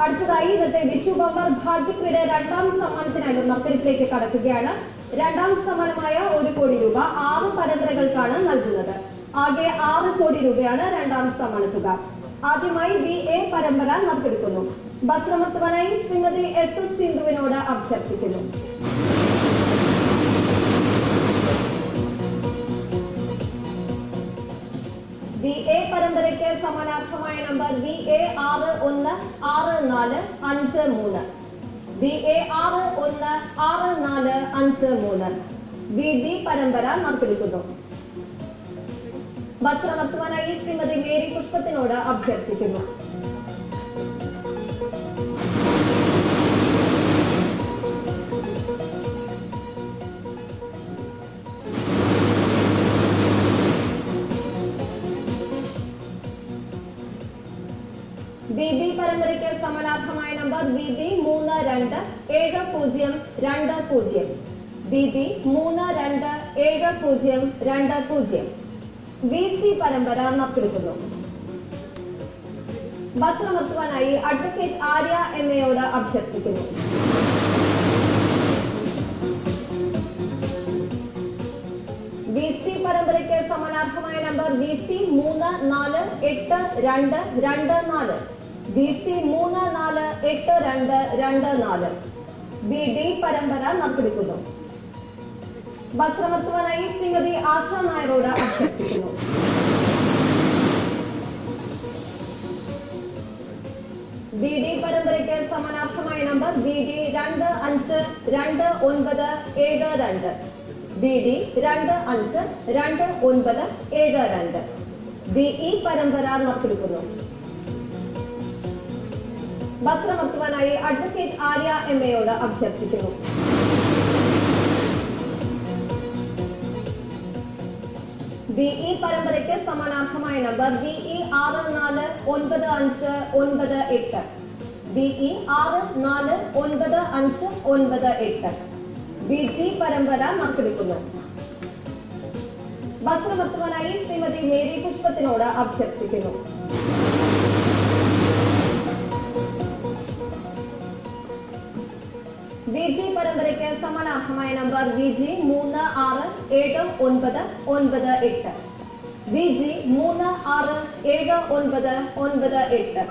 അടുത്തതായി ഇന്നത്തെ വിഷു ബമ്പർ ഭാഗ്യക്രീഡ രണ്ടാം സമ്മാനത്തിനായി നറുക്കെടുപ്പിലേക്ക് കടക്കുകയാണ്. രണ്ടാം സമ്മാനമായ 1 കോടി രൂപ 6 പരമ്പരകൾക്കാണ് നൽകുന്നത്. ആകെ 6 കോടി രൂപയാണ് രണ്ടാം സമ്മാന തുക. ആദ്യമായി BA പരമ്പര നറുക്കെടുക്കുന്നു. ബസ്രമത്വനായി ശ്രീമതി SS സിന്ധുവിനോട് അഭ്യർത്ഥിക്കുന്നു. BA പരമ്പരയ്ക്ക് സമാനാർത്ഥമായ നമ്പർ BA 616453, BA 616453. BB പരമ്പര നറുക്കെടുക്കുന്നു. ബസ്രമത്വനായി ശ്രീമതി മേരി പുഷ്പത്തിനോട് അഭ്യർത്ഥിക്കുന്നു. BB പരമ്പരയ്ക്ക് സമാനാർത്ഥമായ നമ്പർ BB 327020, BB 327020. BC പരമ്പര നറുക്കെടുക്കുന്നു. ബസ്രമർത്തുവാനായി അഡ്വക്കേറ്റ് ആര്യ MAയോട് അഭ്യർത്ഥിക്കുന്നു. BC പരമ്പരയ്ക്ക് സമാനാർത്ഥമായ നമ്പർ BC 348224, BC 348224. BD പരമ്പര നറുക്കെടുക്കുന്നു. ബസ്രമർത്തുവാനായി ശ്രീമതി ആശ നായരോട് അഭ്യർത്ഥിക്കുന്നു. BD പരമ്പരയ്ക്ക് സമാനാർത്ഥമായ നമ്പർ BD 252972, BD 252972. BE പരമ്പര നറുക്കെടുക്കുന്നു. ബസ്രമർത്തുവാനായി അഡ്വക്കേറ്റ് ആര്യ MAയോട് അഭ്യർത്ഥിക്കുന്നു. BE പരമ്പരയ്ക്ക് സമാനാർത്ഥമായ നമ്പർ BE 649598, BE 649598. BG പരമ്പര നറുക്കെടുക്കുന്നു. ബസ്രമർത്തുവാനായി ശ്രീമതി മേരി പുഷ്പത്തിനോട് അഭ്യർത്ഥിക്കുന്നു. BG പരമ്പരയ്ക്ക് സമാനാർത്ഥമായ നമ്പർ BG 367998, BG 367998.